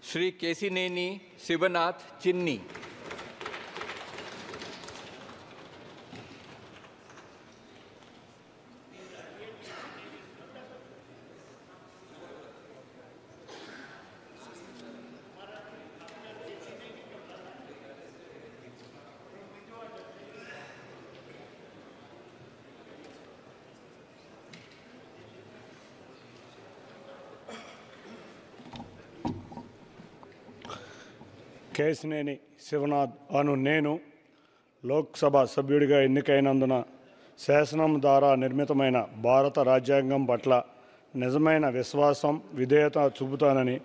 Shri Kesineni Sivanath Chinni. Kesineni Sivanath అను నేను లోక్సభ సభ్యుడిగా ఎన్నికైనందున శాసనం ద్వారా నిర్మితమైన భారత రాజ్యాంగం పట్ల నిజమైన విశ్వాసం, విధేయత చూపుతానని,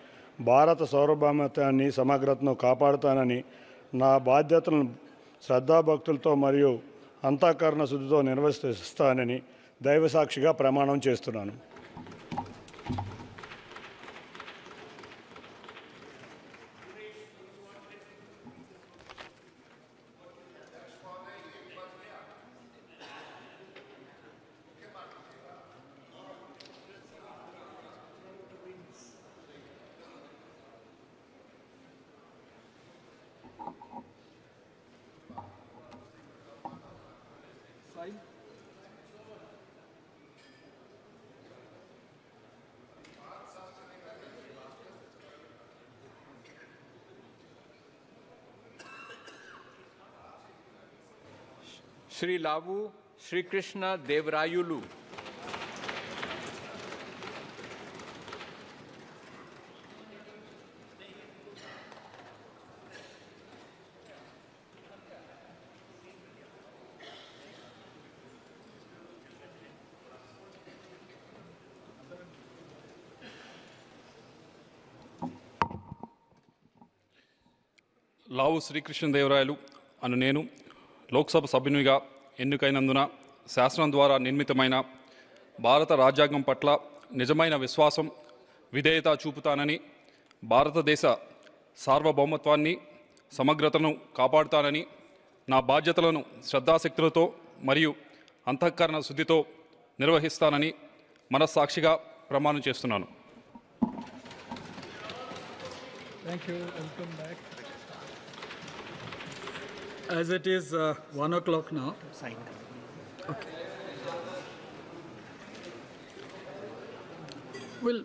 భారత సార్వభౌమత్వాన్ని, సమగ్రతను కాపాడుతానని, నా బాధ్యతలను శ్రద్ధాభక్తులతో మరియు అంతఃకరణ శుద్ధితో నిర్వర్తిస్తానని దైవసాక్షిగా ప్రమాణం చేస్తున్నాను. Shri Lavu Shri Krishna Devrayulu. లావు శ్రీకృష్ణదేవరాయలు అను నేను లోక్సభ సభ్యునిగా ఎన్నికైనందున శాసనం ద్వారా నిర్మితమైన భారత రాజ్యాంగం పట్ల నిజమైన విశ్వాసం, విధేయత చూపుతానని, భారతదేశ సార్వభౌమత్వాన్ని, సమగ్రతను కాపాడుతానని, నా బాధ్యతలను శ్రద్ధాశక్తులతో మరియు అంతఃకరణ శుద్ధితో నిర్వహిస్తానని మనస్సాక్షిగా ప్రమాణం చేస్తున్నాను. Thank you. Welcome back. As it is 1 o'clock now. Okay. Well,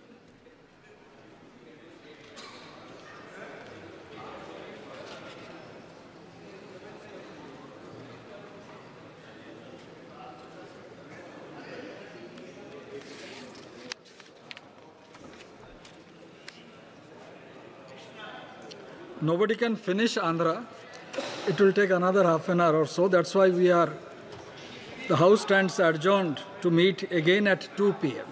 nobody can finish Andhra. It will take another half an hour or so. That's why the House stands adjourned to meet again at 2 p.m.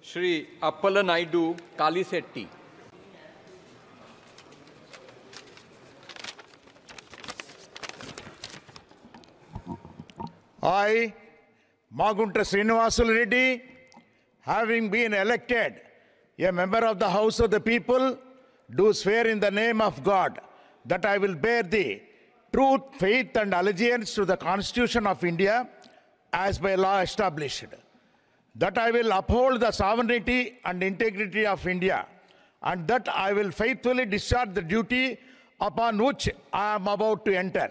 Shri Appala Naidu Kalisetti. I, Maguntra Srinivasul Reddy, having been elected a member of the House of the People, do swear in the name of God that I will bear the truth, faith and allegiance to the Constitution of India as by law established, that I will uphold the sovereignty and integrity of India, and that I will faithfully discharge the duty upon which I am about to enter.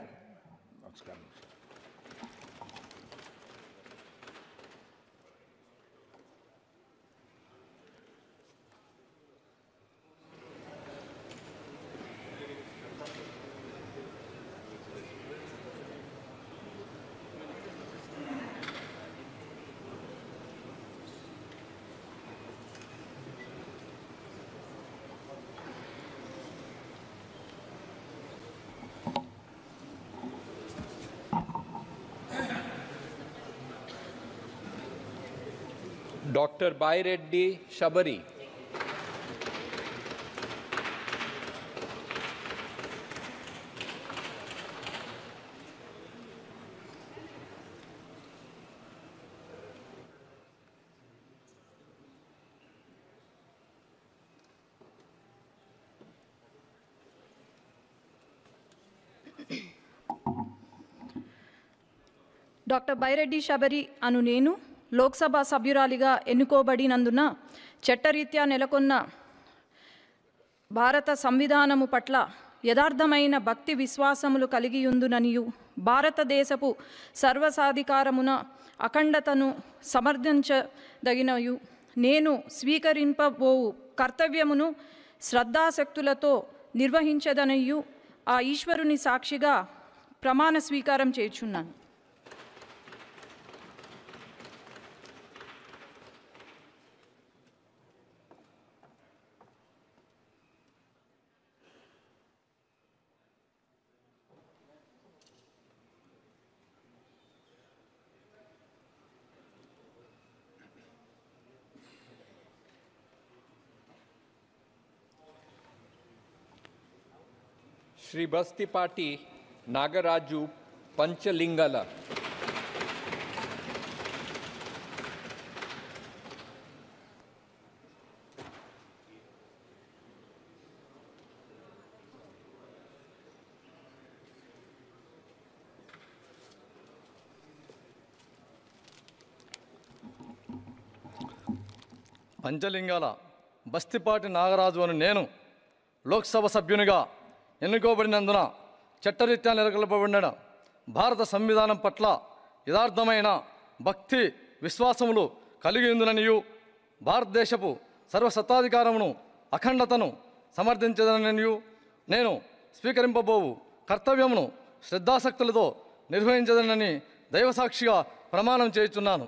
Dr. Baireddy Shabari. Doctor Baireddy Shabari అను నేను లోక్సభ సభ్యురాలిగా ఎన్నుకోబడినందున చట్టరీత్యా నెలకొన్న భారత సంవిధానము పట్ల యథార్థమైన భక్తి విశ్వాసములు కలిగియుందుననియు భారతదేశపు సర్వసాధికారమున అఖండతను సమర్థించదగినయు నేను స్వీకరింపబోవు కర్తవ్యమును శ్రద్ధాశక్తులతో నిర్వహించదనయు ఆ ఈశ్వరుని సాక్షిగా ప్రమాణ స్వీకారం చేయుచున్నాను. శ్రీ బస్తిపాటి నాగరాజు పంచలింగల. పంచలింగాల బస్తిపాటి నాగరాజు అని నేను లోక్సభ సభ్యునిగా ఎన్నుకోబడినందున చట్టరీత్యా నెలకొల్పబడిన భారత సంవిధానం పట్ల యథార్థమైన భక్తి విశ్వాసములు కలిగి ఉందననియు భారతదేశపు సర్వసత్తాధికారమును అఖండతను సమర్థించదననియు నేను స్వీకరింపబోవు కర్తవ్యమును శ్రద్ధాశక్తులతో నిర్వహించదనని దైవసాక్షిగా ప్రమాణం చేయుచున్నాను.